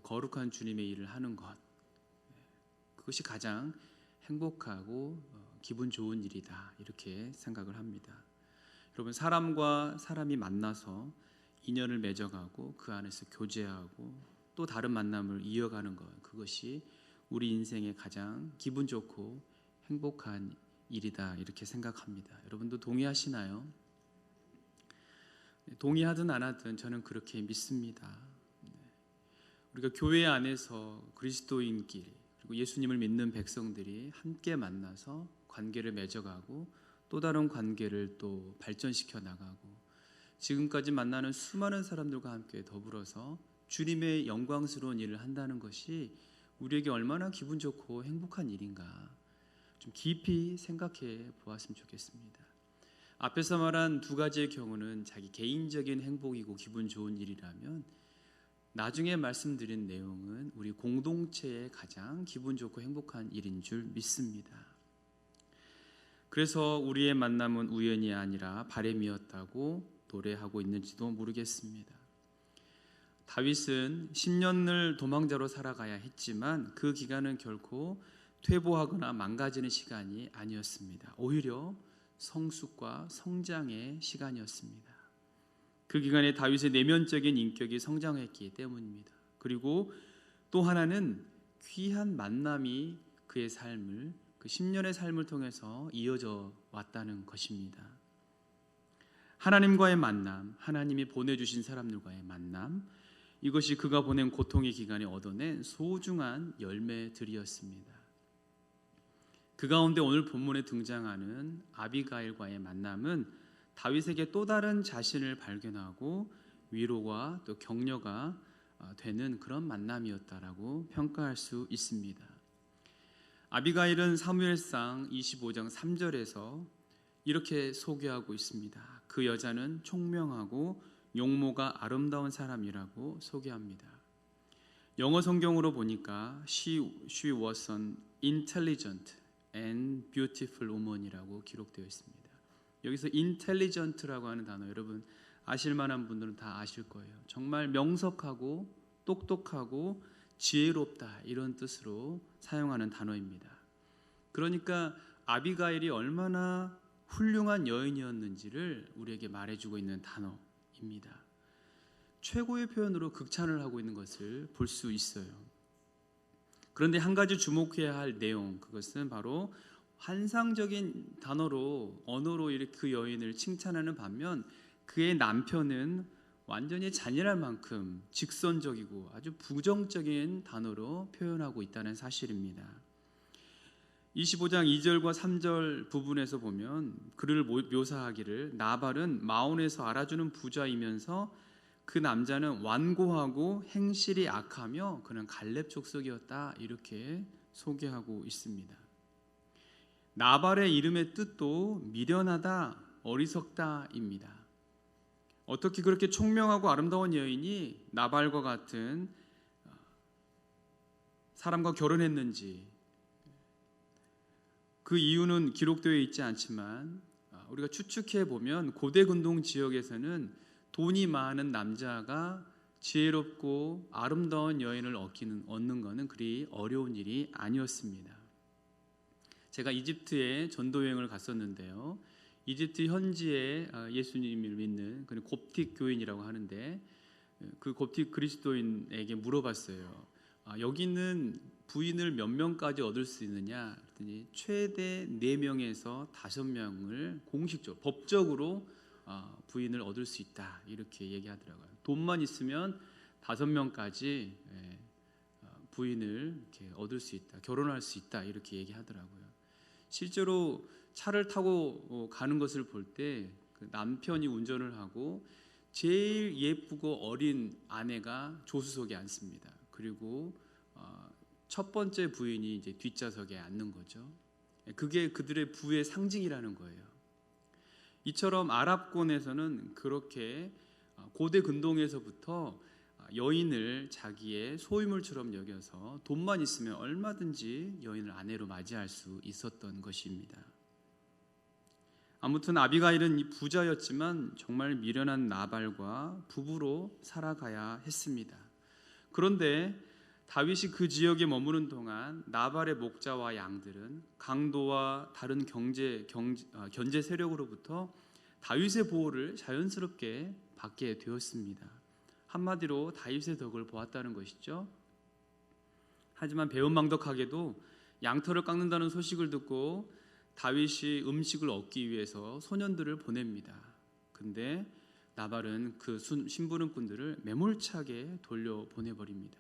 거룩한 주님의 일을 하는 것, 그것이 가장 행복하고 기분 좋은 일이다, 이렇게 생각을 합니다. 여러분, 사람과 사람이 만나서 인연을 맺어가고 그 안에서 교제하고 또 다른 만남을 이어가는 것, 그것이 우리 인생의 가장 기분 좋고 행복한 일이다, 이렇게 생각합니다. 여러분도 동의하시나요? 동의하든 안 하든 저는 그렇게 믿습니다. 우리가 교회 안에서 그리스도인끼리, 그리고 예수님을 믿는 백성들이 함께 만나서 관계를 맺어가고 또 다른 관계를 또 발전시켜 나가고 지금까지 만나는 수많은 사람들과 함께 더불어서 주님의 영광스러운 일을 한다는 것이 우리에게 얼마나 기분 좋고 행복한 일인가, 좀 깊이 생각해 보았으면 좋겠습니다. 앞에서 말한 두 가지의 경우는 자기 개인적인 행복이고 기분 좋은 일이라면, 나중에 말씀드린 내용은 우리 공동체의 가장 기분 좋고 행복한 일인 줄 믿습니다. 그래서 우리의 만남은 우연이 아니라 바람이었다고 노래하고 있는지도 모르겠습니다. 다윗은 10년을 도망자로 살아가야 했지만 그 기간은 결코 퇴보하거나 망가지는 시간이 아니었습니다. 오히려 성숙과 성장의 시간이었습니다. 그 기간에 다윗의 내면적인 인격이 성장했기 때문입니다. 그리고 또 하나는 귀한 만남이 그의 삶을, 그 10년의 삶을 통해서 이어져 왔다는 것입니다. 하나님과의 만남, 하나님이 보내주신 사람들과의 만남, 이것이 그가 보낸 고통의 기간에 얻어낸 소중한 열매들이었습니다. 그 가운데 오늘 본문에 등장하는 아비가일과의 만남은 다윗에게 또 다른 자신을 발견하고 위로가 또 격려가 되는 그런 만남이었다라고 평가할 수 있습니다. 아비가일은 사무엘상 25장 3절에서 이렇게 소개하고 있습니다. 그 여자는 총명하고 용모가 아름다운 사람이라고 소개합니다. 영어 성경으로 보니까 She was an intelligent and beautiful woman이라고 기록되어 있습니다. 여기서 intelligent라고 하는 단어, 여러분 아실 만한 분들은 다 아실 거예요. 정말 명석하고 똑똑하고 지혜롭다, 이런 뜻으로 사용하는 단어입니다. 그러니까 아비가일이 얼마나 훌륭한 여인이었는지를 우리에게 말해주고 있는 단어입니다. 최고의 표현으로 극찬을 하고 있는 것을 볼 수 있어요. 그런데 한 가지 주목해야 할 내용, 그것은 바로 환상적인 단어로, 언어로 이렇게 그 여인을 칭찬하는 반면 그의 남편은 완전히 잔인할 만큼 직선적이고 아주 부정적인 단어로 표현하고 있다는 사실입니다. 25장 2절과 3절 부분에서 보면 그를 묘사하기를, 나발은 마온에서 알아주는 부자이면서 그 남자는 완고하고 행실이 악하며 그는 갈렙 족속이었다, 이렇게 소개하고 있습니다. 나발의 이름의 뜻도 미련하다, 어리석다입니다. 어떻게 그렇게 총명하고 아름다운 여인이 나발과 같은 사람과 결혼했는지, 그 이유는 기록되어 있지 않지만 우리가 추측해 보면 고대 근동 지역에서는 돈이 많은 남자가 지혜롭고 아름다운 여인을 얻는 것은 그리 어려운 일이 아니었습니다. 제가 이집트에 전도 여행을 갔었는데요. 이집트 현지에 예수님을 믿는 그런 곱틱 교인이라고 하는데, 그 곱틱 그리스도인에게 물어봤어요. 여기는 부인을 몇 명까지 얻을 수 있느냐 그랬더니 최대 4명에서 5명을 공식적으로, 법적으로 부인을 얻을 수 있다, 이렇게 얘기하더라고요. 돈만 있으면 5명까지 부인을 이렇게 얻을 수 있다, 결혼할 수 있다, 이렇게 얘기하더라고요. 실제로 차를 타고 가는 것을 볼 때 그 남편이 운전을 하고 제일 예쁘고 어린 아내가 조수석에 앉습니다. 그리고 첫 번째 부인이 이제 뒷좌석에 앉는 거죠. 그게 그들의 부의 상징이라는 거예요. 이처럼 아랍권에서는 그렇게 고대 근동에서부터 여인을 자기의 소유물처럼 여겨서 돈만 있으면 얼마든지 여인을 아내로 맞이할 수 있었던 것입니다. 아무튼 아비가일은 이 부자였지만 정말 미련한 나발과 부부로 살아가야 했습니다. 그런데 다윗이 그 지역에 머무는 동안 나발의 목자와 양들은 강도와 다른 견제 세력으로부터 다윗의 보호를 자연스럽게 받게 되었습니다. 한마디로 다윗의 덕을 보았다는 것이죠. 하지만 배은망덕하게도 양털을 깎는다는 소식을 듣고 다윗이 음식을 얻기 위해서 소년들을 보냅니다. 근데 나발은 그 심부름꾼들을 매몰차게 돌려보내버립니다.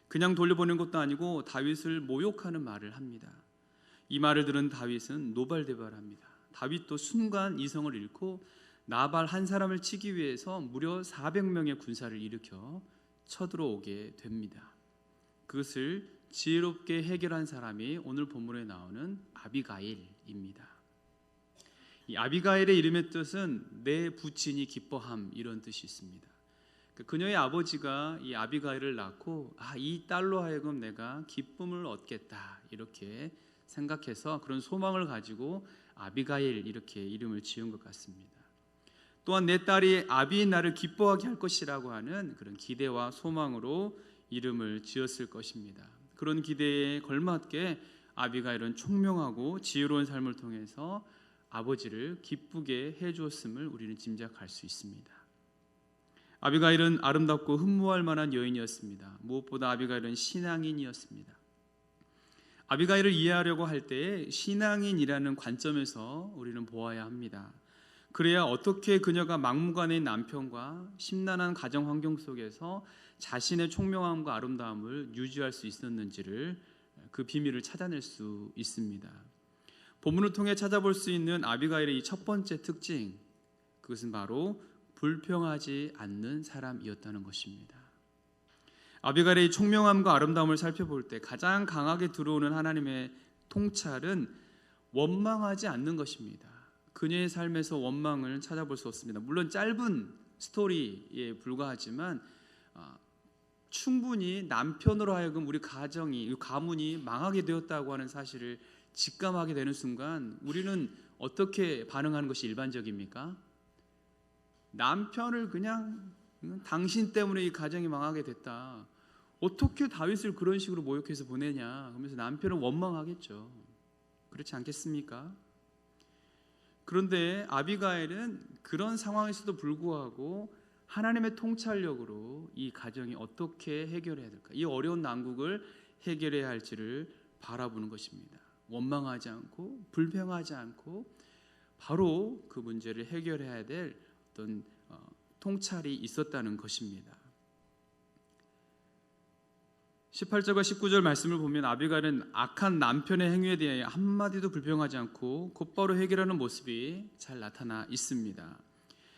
그냥 돌려보낸 것도 아니고 다윗을 모욕하는 말을 합니다. 이 말을 들은 다윗은 노발대발합니다. 다윗도 순간 이성을 잃고 나발 한 사람을 치기 위해서 무려 400명의 군사를 일으켜 쳐들어오게 됩니다. 그것을 지혜롭게 해결한 사람이 오늘 본문에 나오는 아비가일입니다. 이 아비가일의 이름의 뜻은 내 부친이 기뻐함, 이런 뜻이 있습니다. 그녀의 아버지가 이 아비가일을 낳고 이 딸로 하여금 내가 기쁨을 얻겠다 이렇게 생각해서 그런 소망을 가지고 아비가일 이렇게 이름을 지은 것 같습니다. 또한 내 딸이 아비인 나를 기뻐하게 할 것이라고 하는 그런 기대와 소망으로 이름을 지었을 것입니다. 그런 기대에 걸맞게 아비가일은 총명하고 지혜로운 삶을 통해서 아버지를 기쁘게 해주었음을 우리는 짐작할 수 있습니다. 아비가일은 아름답고 흠모할 만한 여인이었습니다. 무엇보다 아비가일은 신앙인이었습니다. 아비가일을 이해하려고 할 때에 신앙인이라는 관점에서 우리는 보아야 합니다. 그래야 어떻게 그녀가 막무가내인 남편과 심란한 가정 환경 속에서 자신의 총명함과 아름다움을 유지할 수 있었는지를 그 비밀을 찾아낼 수 있습니다. 본문을 통해 찾아볼 수 있는 아비가일의 이 첫 번째 특징, 그것은 바로 불평하지 않는 사람이었다는 것입니다. 아비가일의 총명함과 아름다움을 살펴볼 때 가장 강하게 들어오는 하나님의 통찰은 원망하지 않는 것입니다. 그녀의 삶에서 원망을 찾아볼 수 없습니다. 물론 짧은 스토리에 불과하지만 충분히 남편으로 하여금 우리 가문이 망하게 되었다고 하는 사실을 직감하게 되는 순간 우리는 어떻게 반응하는 것이 일반적입니까? 남편을 그냥 당신 때문에 이 가정이 망하게 됐다. 어떻게 다윗을 그런 식으로 모욕해서 보내냐 그러면서 남편은 원망하겠죠. 그렇지 않겠습니까? 그런데 아비가일은 그런 상황에서도 불구하고 하나님의 통찰력으로 이 가정이 어떻게 해결해야 될까, 이 어려운 난국을 해결해야 할지를 바라보는 것입니다. 원망하지 않고 불평하지 않고 바로 그 문제를 해결해야 될 어떤 통찰이 있었다는 것입니다. 18절과 19절 말씀을 보면 아비가일은 악한 남편의 행위에 대해 한마디도 불평하지 않고 곧바로 해결하는 모습이 잘 나타나 있습니다.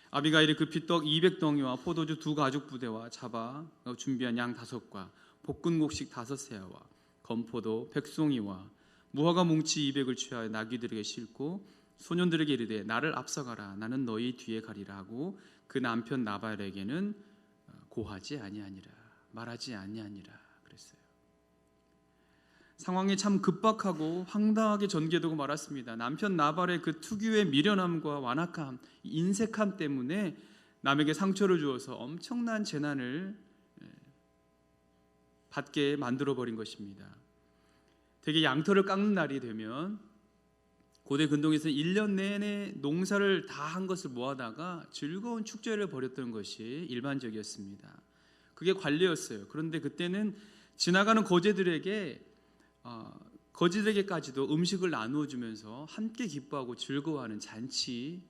아비가일이 급히 떡 200덩이와 포도주 2가죽 부대와 잡아 준비한 양 5과 볶은 곡식 5세와 건포도 100송이와 무화과 뭉치 200을 취하여 나귀들에게 싣고 소년들에게 이르되 나를 앞서가라, 나는 너희 뒤에 가리라 하고 그 남편 나발에게는 고하지 아니하니라, 말하지 아니하니라 그랬어요. 상황이 참 급박하고 황당하게 전개되고 말았습니다. 남편 나발의 그 특유의 미련함과 완악함, 인색함 때문에 남에게 상처를 주어서 엄청난 재난을 받게 만들어버린 것입니다. 되게 양털을 깎는 날이 되면 고대 근동에서는 1년 내내 농사를 다 한 것을 모아다가 즐거운 축제를 벌였던 것이 일반적이었습니다. 그게 관례였어요. 그런데 그때는 지나가는 거지들에게까지도 음식을 나누어 주면서 함께 기뻐하고 즐거워하는 잔치의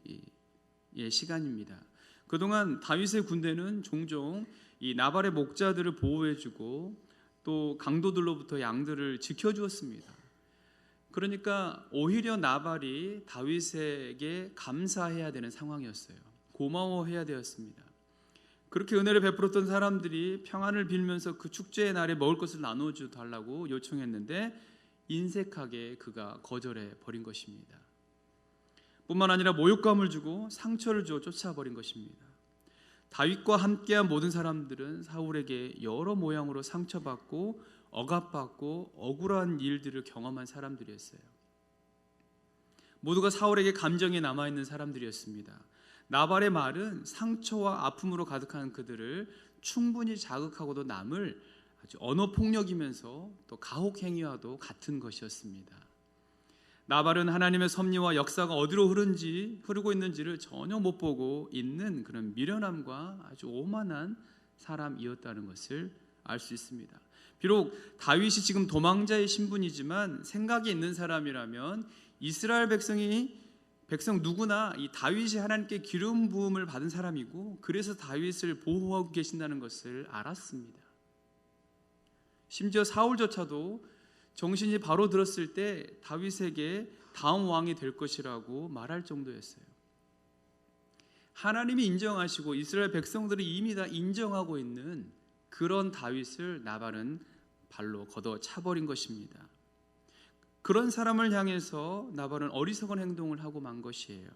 시간입니다. 그동안 다윗의 군대는 종종 이 나발의 목자들을 보호해주고 또 강도들로부터 양들을 지켜주었습니다. 그러니까 오히려 나발이 다윗에게 감사해야 되는 상황이었어요. 고마워해야 되었습니다. 그렇게 은혜를 베풀었던 사람들이 평안을 빌면서 그 축제의 날에 먹을 것을 나누어 달라고 요청했는데 인색하게 그가 거절해 버린 것입니다. 뿐만 아니라 모욕감을 주고 상처를 주어 쫓아버린 것입니다. 다윗과 함께한 모든 사람들은 사울에게 여러 모양으로 상처받고 억압받고 억울한 일들을 경험한 사람들이었어요. 모두가 사울에게 감정이 남아있는 사람들이었습니다. 나발의 말은 상처와 아픔으로 가득한 그들을 충분히 자극하고도 남을 아주 언어 폭력이면서 또 가혹 행위와도 같은 것이었습니다. 나발은 하나님의 섭리와 역사가 어디로 흐르고 있는지를 전혀 못 보고 있는 그런 미련함과 아주 오만한 사람이었다는 것을 알 수 있습니다. 비록 다윗이 지금 도망자의 신분이지만 생각이 있는 사람이라면 이스라엘 백성 누구나 이 다윗이 하나님께 기름 부음을 받은 사람이고 그래서 다윗을 보호하고 계신다는 것을 알았습니다. 심지어 사울조차도 정신이 바로 들었을 때 다윗에게 다음 왕이 될 것이라고 말할 정도였어요. 하나님이 인정하시고 이스라엘 백성들이 이미 다 인정하고 있는 그런 다윗을 나발은 발로 걷어 차버린 것입니다. 그런 사람을 향해서 나발은 어리석은 행동을 하고 만 것이에요.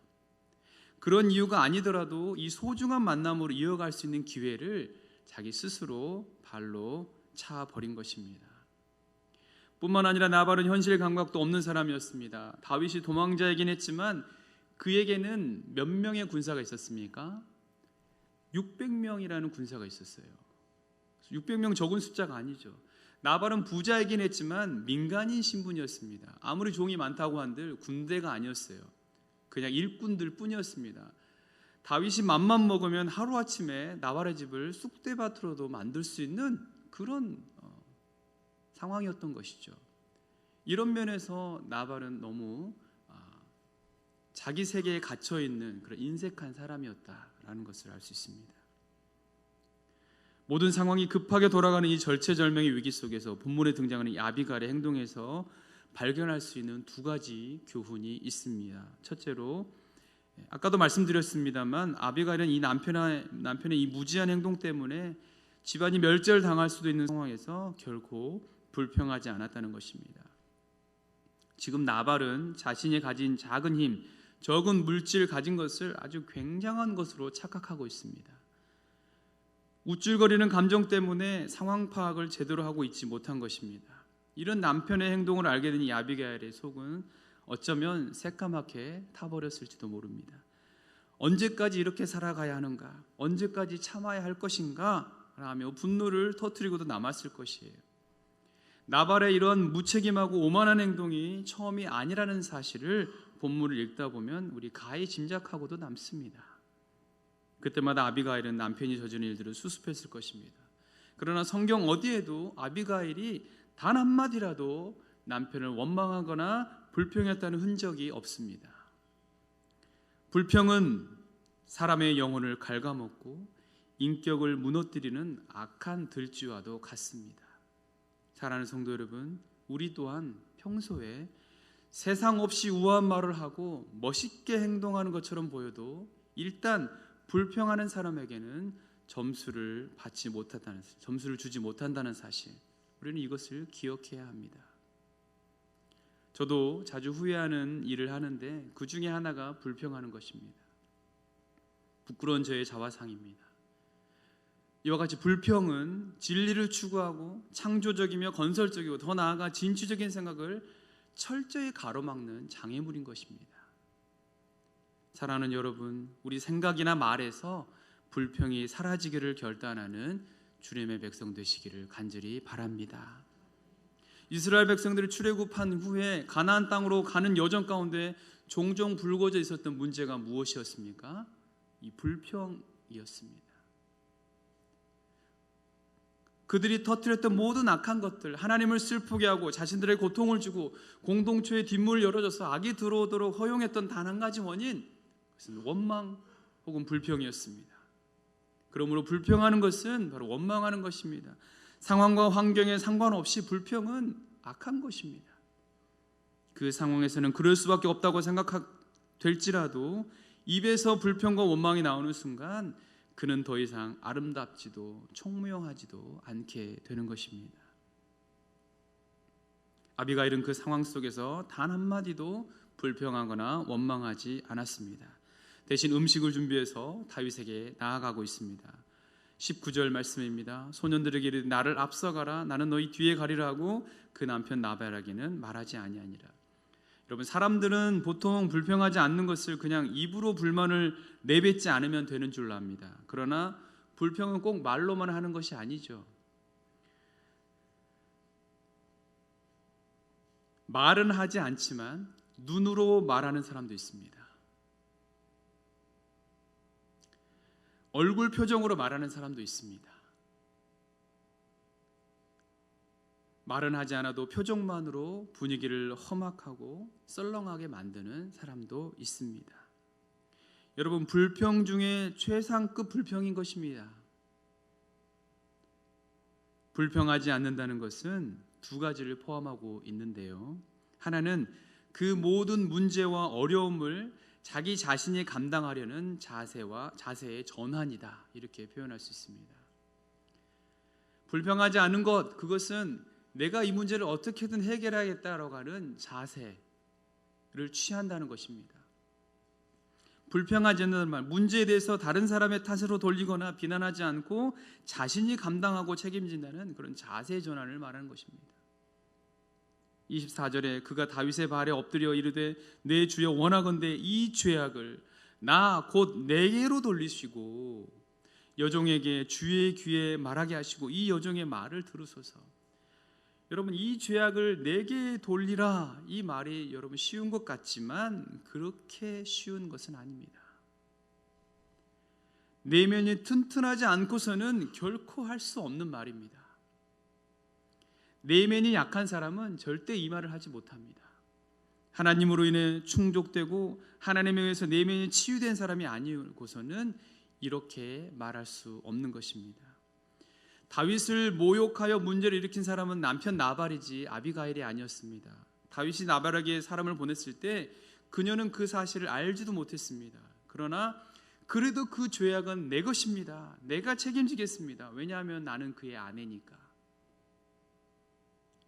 그런 이유가 아니더라도 이 소중한 만남으로 이어갈 수 있는 기회를 자기 스스로 발로 차버린 것입니다. 뿐만 아니라 나발은 현실 감각도 없는 사람이었습니다. 다윗이 도망자이긴 했지만 그에게는 몇 명의 군사가 있었습니까? 600명이라는 군사가 있었어요. 600명 적은 숫자가 아니죠. 나발은 부자이긴 했지만 민간인 신분이었습니다. 아무리 종이 많다고 한들 군대가 아니었어요. 그냥 일꾼들 뿐이었습니다. 다윗이 맘만 먹으면 하루아침에 나발의 집을 쑥대밭으로도 만들 수 있는 그런 상황이었던 것이죠. 이런 면에서 나발은 너무 자기 세계에 갇혀있는 그런 인색한 사람이었다라는 것을 알 수 있습니다. 모든 상황이 급하게 돌아가는 이 절체절명의 위기 속에서 본문에 등장하는 이 아비갈의 행동에서 발견할 수 있는 두 가지 교훈이 있습니다. 첫째로 아까도 말씀드렸습니다만 아비갈은 이 남편의 이 무지한 행동 때문에 집안이 멸절당할 수도 있는 상황에서 결코 불평하지 않았다는 것입니다. 지금 나발은 자신이 가진 작은 힘, 적은 물질을 가진 것을 아주 굉장한 것으로 착각하고 있습니다. 우쭐거리는 감정 때문에 상황 파악을 제대로 하고 있지 못한 것입니다. 이런 남편의 행동을 알게 된 이 아비가일의 속은 어쩌면 새까맣게 타버렸을지도 모릅니다. 언제까지 이렇게 살아가야 하는가? 언제까지 참아야 할 것인가? 라며 분노를 터뜨리고도 남았을 것이에요. 나발의 이런 무책임하고 오만한 행동이 처음이 아니라는 사실을 본문을 읽다 보면 우리 가히 짐작하고도 남습니다. 그때마다 아비가일은 남편이 저지른 일들을 수습했을 것입니다. 그러나 성경 어디에도 아비가일이 단 한마디라도 남편을 원망하거나 불평했다는 흔적이 없습니다. 불평은 사람의 영혼을 갉아먹고 인격을 무너뜨리는 악한 들쥐와도 같습니다. 사랑하는 성도 여러분, 우리 또한 평소에 세상 없이 우아한 말을 하고 멋있게 행동하는 것처럼 보여도 일단 불평하는 사람에게는 점수를 주지 못한다는 사실, 우리는 이것을 기억해야 합니다. 저도 자주 후회하는 일을 하는데 그 중에 하나가 불평하는 것입니다. 부끄러운 저의 자화상입니다. 이와 같이 불평은 진리를 추구하고 창조적이며 건설적이고 더 나아가 진취적인 생각을 철저히 가로막는 장애물인 것입니다. 사랑하는 여러분, 우리 생각이나 말에서 불평이 사라지기를 결단하는 주님의 백성 되시기를 간절히 바랍니다. 이스라엘 백성들이 출애굽한 후에 가나안 땅으로 가는 여정 가운데 종종 불거져 있었던 문제가 무엇이었습니까? 이 불평이었습니다. 그들이 터뜨렸던 모든 악한 것들, 하나님을 슬프게 하고 자신들의 고통을 주고 공동체의 뒷문을 열어줘서 악이 들어오도록 허용했던 단 한 가지 원인, 그것은 원망 혹은 불평이었습니다. 그러므로 불평하는 것은 바로 원망하는 것입니다. 상황과 환경에 상관없이 불평은 악한 것입니다. 그 상황에서는 그럴 수밖에 없다고 생각될지라도 입에서 불평과 원망이 나오는 순간 그는 더 이상 아름답지도 총명하지도 않게 되는 것입니다. 아비가일은 그 상황 속에서 단 한마디도 불평하거나 원망하지 않았습니다. 대신 음식을 준비해서 다윗에게 나아가고 있습니다. 19절 말씀입니다. 소년들에게 이르되 나를 앞서가라, 나는 너희 뒤에 가리라 하고 그 남편 나발에게는 말하지 아니하니라. 여러분, 사람들은 보통 불평하지 않는 것을 그냥 입으로 불만을 내뱉지 않으면 되는 줄로 압니다. 그러나 불평은 꼭 말로만 하는 것이 아니죠. 말은 하지 않지만 눈으로 말하는 사람도 있습니다. 얼굴 표정으로 말하는 사람도 있습니다. 말은 하지 않아도 표정만으로 분위기를 험악하고 썰렁하게 만드는 사람도 있습니다. 여러분, 불평 중에 최상급 불평인 것입니다. 불평하지 않는다는 것은 두 가지를 포함하고 있는데요. 하나는 그 모든 문제와 어려움을 자기 자신이 감당하려는 자세의 전환이다, 이렇게 표현할 수 있습니다. 불평하지 않는 것, 그것은 내가 이 문제를 어떻게든 해결하겠다라고 하는 자세를 취한다는 것입니다. 불평하지 않는 말, 문제에 대해서 다른 사람의 탓으로 돌리거나 비난하지 않고 자신이 감당하고 책임진다는 그런 자세 전환을 말하는 것입니다. 24절에 그가 다윗의 발에 엎드려 이르되 내 주여 원하건대 이 죄악을 나 곧 내게로 돌리시고 여종에게 주의 귀에 말하게 하시고 이 여종의 말을 들으소서. 여러분, 이 죄악을 내게 돌리라, 이 말이 여러분 쉬운 것 같지만 그렇게 쉬운 것은 아닙니다. 내면이 튼튼하지 않고서는 결코 할 수 없는 말입니다. 내면이 약한 사람은 절대 이 말을 하지 못합니다. 하나님으로 인해 충족되고 하나님에 의해서 내면이 치유된 사람이 아니고서는 이렇게 말할 수 없는 것입니다. 다윗을 모욕하여 문제를 일으킨 사람은 남편 나발이지 아비가일이 아니었습니다. 다윗이 나발에게 사람을 보냈을 때 그녀는 그 사실을 알지도 못했습니다. 그러나 그래도 그 죄악은 내 것입니다. 내가 책임지겠습니다. 왜냐하면 나는 그의 아내니까.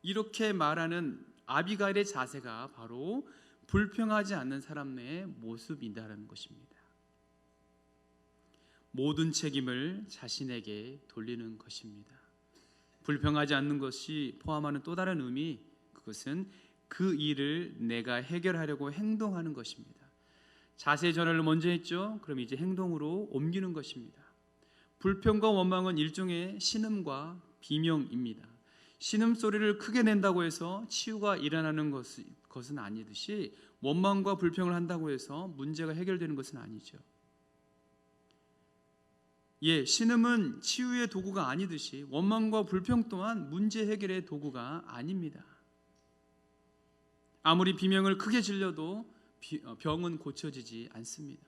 이렇게 말하는 아비가일의 자세가 바로 불평하지 않는 사람의 모습이다라는 것입니다. 모든 책임을 자신에게 돌리는 것입니다. 불평하지 않는 것이 포함하는 또 다른 의미, 그것은 그 일을 내가 해결하려고 행동하는 것입니다. 자세 전환을 먼저 했죠. 그럼 이제 행동으로 옮기는 것입니다. 불평과 원망은 일종의 신음과 비명입니다. 신음소리를 크게 낸다고 해서 치유가 일어나는 것은 아니듯이 원망과 불평을 한다고 해서 문제가 해결되는 것은 아니죠. 신음은 치유의 도구가 아니듯이 원망과 불평 또한 문제 해결의 도구가 아닙니다. 아무리 비명을 크게 질러도 병은 고쳐지지 않습니다.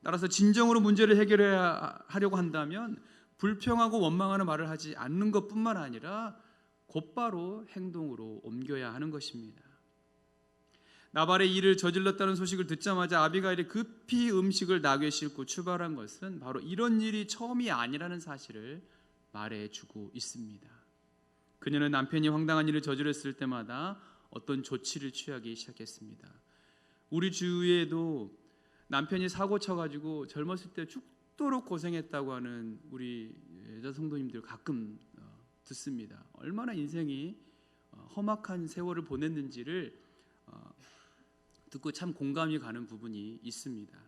따라서 진정으로 문제를 해결하려고 한다면 불평하고 원망하는 말을 하지 않는 것뿐만 아니라 곧바로 행동으로 옮겨야 하는 것입니다. 나발의 일을 저질렀다는 소식을 듣자마자 아비가일이 급히 음식을 나귀에 싣고 출발한 것은 바로 이런 일이 처음이 아니라는 사실을 말해주고 있습니다. 그녀는 남편이 황당한 일을 저질렀을 때마다 어떤 조치를 취하기 시작했습니다. 우리 주위에도 남편이 사고 쳐가지고 젊었을 때 죽도록 고생했다고 하는 우리 여자 성도님들 가끔 듣습니다. 얼마나 인생이 험악한 세월을 보냈는지를 듣고 참 공감이 가는 부분이 있습니다.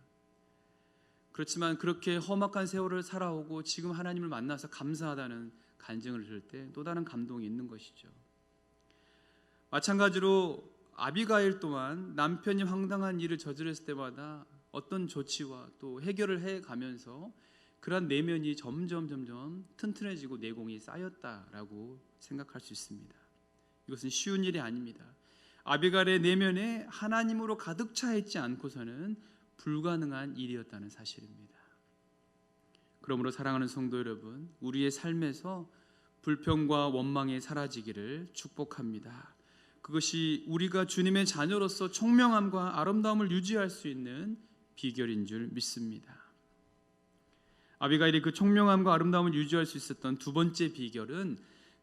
그렇지만 그렇게 험악한 세월을 살아오고 지금 하나님을 만나서 감사하다는 간증을 들을 때 또 다른 감동이 있는 것이죠. 마찬가지로 아비가일 또한 남편이 황당한 일을 저질렀을 때마다 어떤 조치와 또 해결을 해가면서 그러한 내면이 점점 튼튼해지고 내공이 쌓였다라고 생각할 수 있습니다. 이것은 쉬운 일이 아닙니다. 아비가일의 내면에 하나님으로 가득 차 있지 않고서는 불가능한 일이었다는 사실입니다. 그러므로 사랑하는 성도 여러분, 우리의 삶에서 불평과 원망이 사라지기를 축복합니다. 그것이 우리가 주님의 자녀로서 총명함과 아름다움을 유지할 수 있는 비결인 줄 믿습니다. 아비가일이 그 총명함과 아름다움을 유지할 수 있었던 두 번째 비결은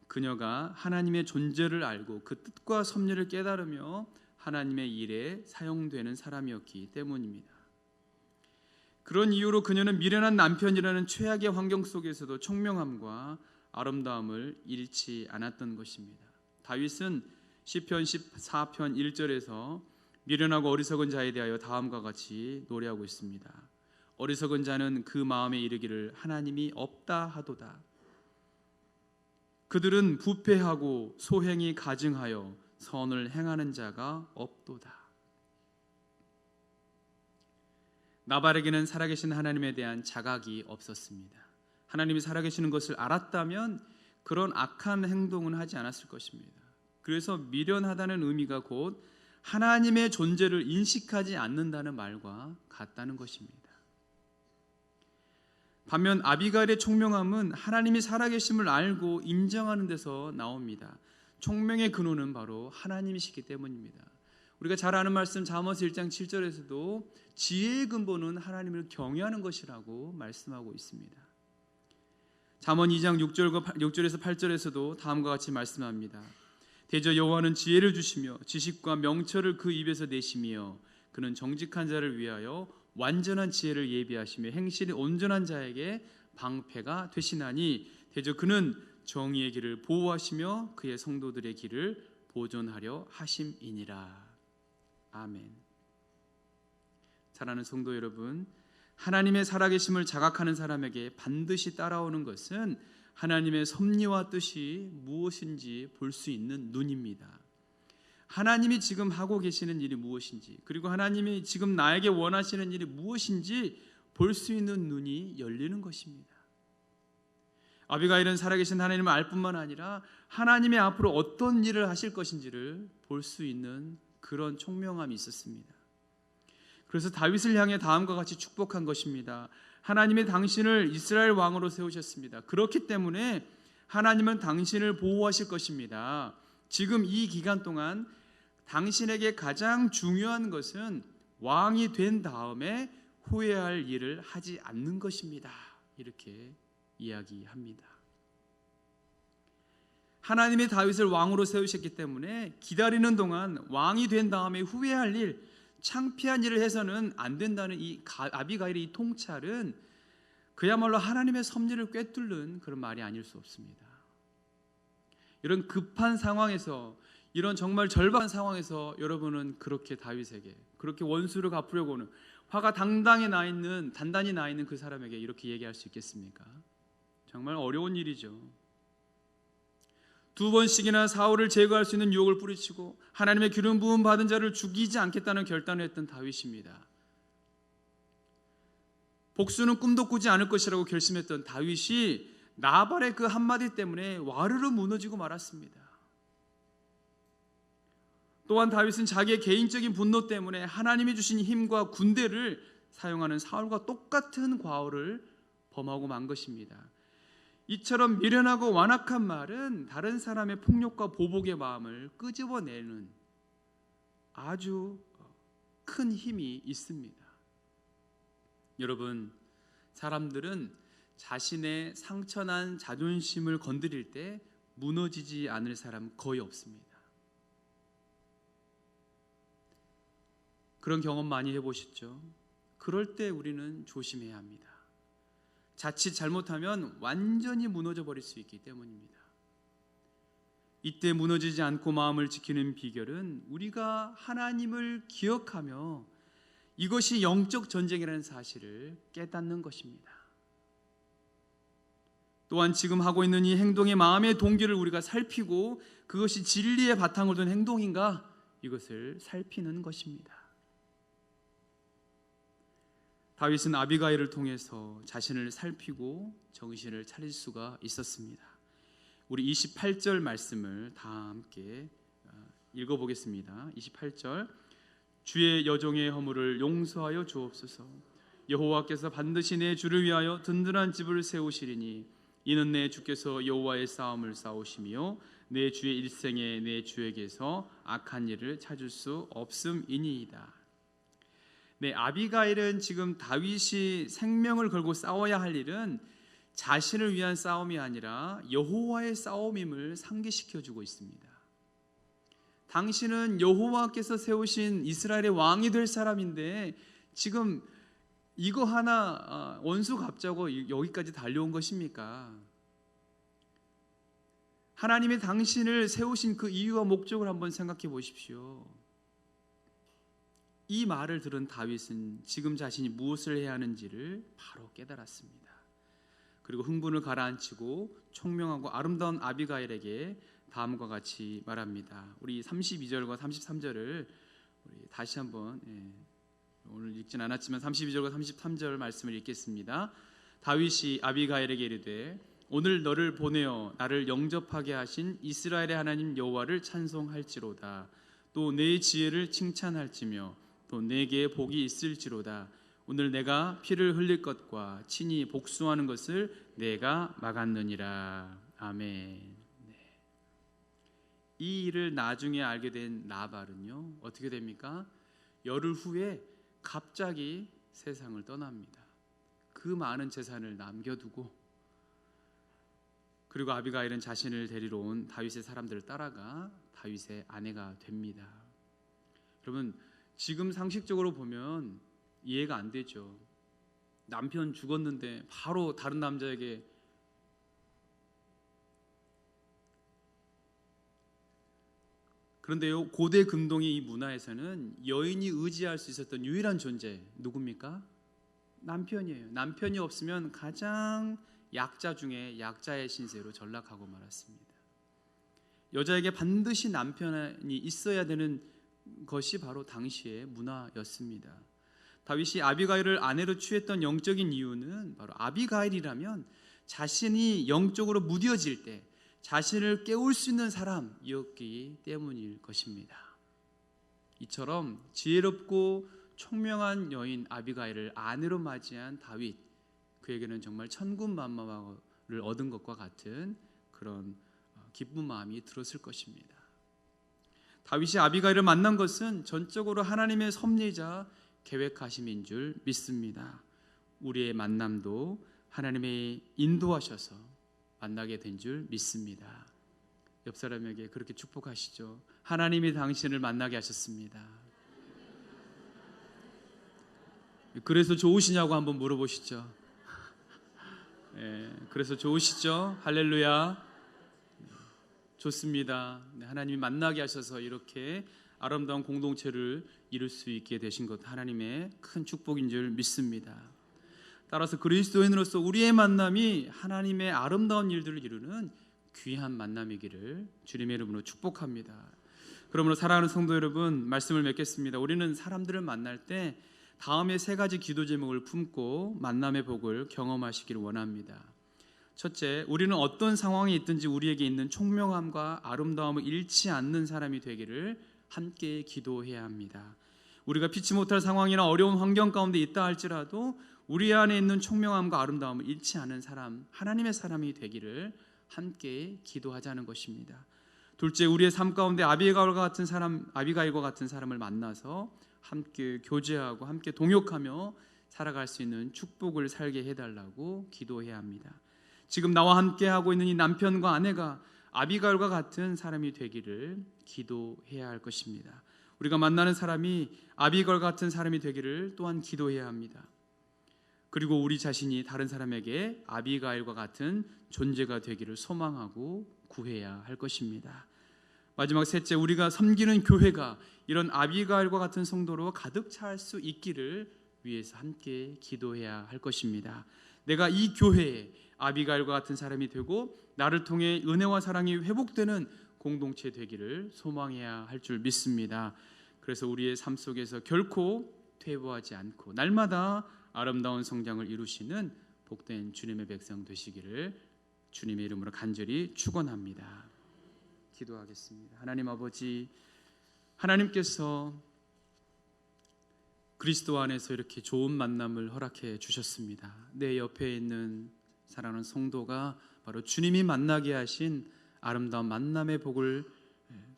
그녀가 하나님의 존재를 알고 그 뜻과 섭리를 깨달으며 하나님의 일에 사용되는 사람이었기 때문입니다. 그런 이유로 그녀는 미련한 남편이라는 최악의 환경 속에서도 총명함과 아름다움을 잃지 않았던 것입니다. 다윗은 시편 14편 1절에서 미련하고 어리석은 자에 대하여 다음과 같이 노래하고 있습니다. 어리석은 자는 그 마음에 이르기를 하나님이 없다 하도다. 그들은 부패하고 소행이 가증하여 선을 행하는 자가 없도다. 나발에게는 살아계신 하나님에 대한 자각이 없었습니다. 하나님이 살아계시는 것을 알았다면 그런 악한 행동은 하지 않았을 것입니다. 그래서 미련하다는 의미가 곧 하나님의 존재를 인식하지 않는다는 말과 같다는 것입니다. 반면 아비가일의 총명함은 하나님이 살아계심을 알고 인정하는 데서 나옵니다. 총명의 근원은 바로 하나님이시기 때문입니다. 우리가 잘 아는 말씀 잠언서 1장 7절에서도 지혜의 근본은 하나님을 경외하는 것이라고 말씀하고 있습니다. 잠언 2장 6절에서 8절에서도 다음과 같이 말씀합니다. 대저 여호와는 지혜를 주시며 지식과 명철을 그 입에서 내시며 그는 정직한 자를 위하여 완전한 지혜를 예비하시며 행실이 온전한 자에게 방패가 되시나니 대저 그는 정의의 길을 보호하시며 그의 성도들의 길을 보존하려 하심이니라. 아멘. 사랑하는 성도 여러분, 하나님의 살아계심을 자각하는 사람에게 반드시 따라오는 것은 하나님의 섭리와 뜻이 무엇인지 볼 수 있는 눈입니다. 하나님이 지금 하고 계시는 일이 무엇인지, 그리고 하나님이 지금 나에게 원하시는 일이 무엇인지 볼 수 있는 눈이 열리는 것입니다. 아비가일은 살아계신 하나님을 알 뿐만 아니라 하나님이 앞으로 어떤 일을 하실 것인지를 볼 수 있는 그런 총명함이 있었습니다. 그래서 다윗을 향해 다음과 같이 축복한 것입니다. 하나님이 당신을 이스라엘 왕으로 세우셨습니다. 그렇기 때문에 하나님은 당신을 보호하실 것입니다. 지금 이 기간 동안 당신에게 가장 중요한 것은 왕이 된 다음에 후회할 일을 하지 않는 것입니다. 이렇게 이야기합니다. 하나님이 다윗을 왕으로 세우셨기 때문에 기다리는 동안 왕이 된 다음에 후회할 일, 창피한 일을 해서는 안 된다는 이 아비가일의 이 통찰은 그야말로 하나님의 섭리를 꿰뚫는 그런 말이 아닐 수 없습니다. 이런 급한 상황에서, 이런 정말 절박한 상황에서 여러분은 그렇게 다윗에게, 그렇게 원수를 갚으려고는 화가 단단히 나 있는 그 사람에게 이렇게 얘기할 수 있겠습니까? 정말 어려운 일이죠. 2번씩이나 사울을 제거할 수 있는 유혹을 뿌리치고 하나님의 기름 부음 받은 자를 죽이지 않겠다는 결단을 했던 다윗입니다. 복수는 꿈도 꾸지 않을 것이라고 결심했던 다윗이 나발의 그 한마디 때문에 와르르 무너지고 말았습니다. 또한 다윗은 자기의 개인적인 분노 때문에 하나님이 주신 힘과 군대를 사용하는 사울과 똑같은 과오를 범하고 만 것입니다. 이처럼 미련하고 완악한 말은 다른 사람의 폭력과 보복의 마음을 끄집어내는 아주 큰 힘이 있습니다. 여러분, 사람들은 자신의 상처난 자존심을 건드릴 때 무너지지 않을 사람 거의 없습니다. 그런 경험 많이 해보셨죠? 그럴 때 우리는 조심해야 합니다. 자칫 잘못하면 완전히 무너져 버릴 수 있기 때문입니다. 이때 무너지지 않고 마음을 지키는 비결은 우리가 하나님을 기억하며 이것이 영적 전쟁이라는 사실을 깨닫는 것입니다. 또한 지금 하고 있는 이 행동의 마음의 동기를 우리가 살피고 그것이 진리의 바탕을 둔 행동인가, 이것을 살피는 것입니다. 다윗은 아비가일을 통해서 자신을 살피고 정신을 차릴 수가 있었습니다. 우리 28절 말씀을 다 함께 읽어보겠습니다. 28절, 주의 여종의 허물을 용서하여 주옵소서. 여호와께서 반드시 내 주를 위하여 든든한 집을 세우시리니 이는 내 주께서 여호와의 싸움을 싸우시며 내 주의 일생에 내 주에게서 악한 일을 찾을 수 없음이니이다. 네, 아비가일은 지금 다윗이 생명을 걸고 싸워야 할 일은 자신을 위한 싸움이 아니라 여호와의 싸움임을 상기시켜주고 있습니다. 당신은 여호와께서 세우신 이스라엘의 왕이 될 사람인데 지금 이거 하나 원수 갚자고 여기까지 달려온 것입니까? 하나님이 당신을 세우신 그 이유와 목적을 한번 생각해 보십시오. 이 말을 들은 다윗은 지금 자신이 무엇을 해야 하는지를 바로 깨달았습니다. 그리고 흥분을 가라앉히고 총명하고 아름다운 아비가일에게 다음과 같이 말합니다. 우리 32절과 33절을 우리 다시 한번 오늘 읽진 않았지만 32절과 33절 말씀을 읽겠습니다. 다윗이 아비가일에게 이르되 오늘 너를 보내어 나를 영접하게 하신 이스라엘의 하나님 여호와를 찬송할지로다. 또 내 지혜를 칭찬할지며 또 내게 복이 있을지로다. 오늘 내가 피를 흘릴 것과 친히 복수하는 것을 내가 막았느니라. 아멘. 이 일을 나중에 알게 된 나발은요, 어떻게 됩니까? 열흘 후에 갑자기 세상을 떠납니다. 그 많은 재산을 남겨두고, 그리고 아비가일은 자신을 데리러 온 다윗의 사람들을 따라가 다윗의 아내가 됩니다. 여러분, 지금 상식적으로 보면 이해가 안 되죠. 남편 죽었는데 바로 다른 남자에게, 그런데요, 고대 금동의 이 문화에서는 여인이 의지할 수 있었던 유일한 존재 누굽니까? 남편이에요. 남편이 없으면 가장 약자 중에 약자의 신세로 전락하고 말았습니다. 여자에게 반드시 남편이 있어야 되는 것이 바로 당시의 문화였습니다. 다윗이 아비가일을 아내로 취했던 영적인 이유는 바로 아비가일이라면 자신이 영적으로 무뎌질 때 자신을 깨울 수 있는 사람이었기 때문일 것입니다. 이처럼 지혜롭고 총명한 여인 아비가일을 아내로 맞이한 다윗, 그에게는 정말 천군만마를 얻은 것과 같은 그런 기쁜 마음이 들었을 것입니다. 다윗이 아비가일을 만난 것은 전적으로 하나님의 섭리자 계획하심인 줄 믿습니다. 우리의 만남도 하나님의 인도하셔서 만나게 된 줄 믿습니다. 옆 사람에게 그렇게 축복하시죠. 하나님이 당신을 만나게 하셨습니다. 그래서 좋으시냐고 한번 물어보시죠. 그래서 좋으시죠? 할렐루야. 좋습니다. 하나님이 만나게 하셔서 이렇게 아름다운 공동체를 이룰 수 있게 되신 것, 하나님의 큰 축복인 줄 믿습니다. 따라서 그리스도인으로서 우리의 만남이 하나님의 아름다운 일들을 이루는 귀한 만남이기를 주님의 이름으로 축복합니다. 그러므로 사랑하는 성도 여러분, 말씀을 맺겠습니다. 우리는 사람들을 만날 때 다음의 세 가지 기도 제목을 품고 만남의 복을 경험하시기를 원합니다. 첫째, 우리는 어떤 상황에 있든지 우리에게 있는 총명함과 아름다움을 잃지 않는 사람이 되기를 함께 기도해야 합니다. 우리가 피치 못할 상황이나 어려운 환경 가운데 있다 할지라도 우리 안에 있는 총명함과 아름다움을 잃지 않은 사람, 하나님의 사람이 되기를 함께 기도하자는 것입니다. 둘째, 우리의 삶 가운데 아비가일과 같은 사람을 만나서 함께 교제하고 함께 동역하며 살아갈 수 있는 축복을 살게 해달라고 기도해야 합니다. 지금 나와 함께 하고 있는 이 남편과 아내가 아비가일과 같은 사람이 되기를 기도해야 할 것입니다. 우리가 만나는 사람이 아비가일 같은 사람이 되기를 또한 기도해야 합니다. 그리고 우리 자신이 다른 사람에게 아비가일과 같은 존재가 되기를 소망하고 구해야 할 것입니다. 마지막 셋째, 우리가 섬기는 교회가 이런 아비가일과 같은 성도로 가득 찰 수 있기를 위해서 함께 기도해야 할 것입니다. 내가 이 교회에 아비가일과 같은 사람이 되고 나를 통해 은혜와 사랑이 회복되는 공동체 되기를 소망해야 할 줄 믿습니다. 그래서 우리의 삶 속에서 결코 퇴보하지 않고 날마다 아름다운 성장을 이루시는 복된 주님의 백성 되시기를 주님의 이름으로 간절히 축원합니다. 기도하겠습니다. 하나님 아버지, 하나님께서 그리스도 안에서 이렇게 좋은 만남을 허락해 주셨습니다. 내 옆에 있는 사랑하는 성도가 바로 주님이 만나게 하신 아름다운 만남의 복을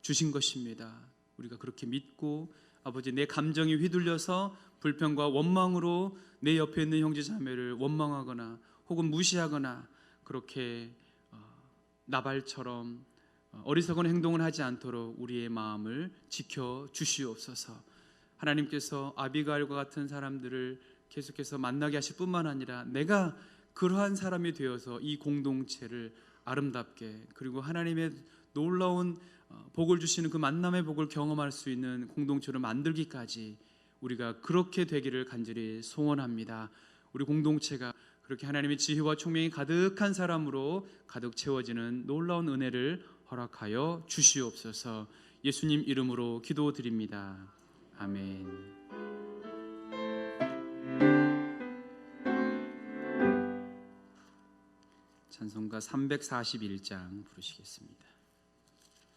주신 것입니다. 우리가 그렇게 믿고 아버지, 내 감정이 휘둘려서 불평과 원망으로 내 옆에 있는 형제 자매를 원망하거나 혹은 무시하거나 그렇게 나발처럼 어리석은 행동을 하지 않도록 우리의 마음을 지켜 주시옵소서. 하나님께서 아비가일과 같은 사람들을 계속해서 만나게 하실 뿐만 아니라 내가 그러한 사람이 되어서 이 공동체를 아름답게, 그리고 하나님의 놀라운 복을 주시는 그 만남의 복을 경험할 수 있는 공동체로 만들기까지 우리가 그렇게 되기를 간절히 소원합니다. 우리 공동체가 그렇게 하나님의 지혜와 총명이 가득한 사람으로 가득 채워지는 놀라운 은혜를 허락하여 주시옵소서. 예수님 이름으로 기도드립니다. 아멘. 찬송가 341장 부르시겠습니다.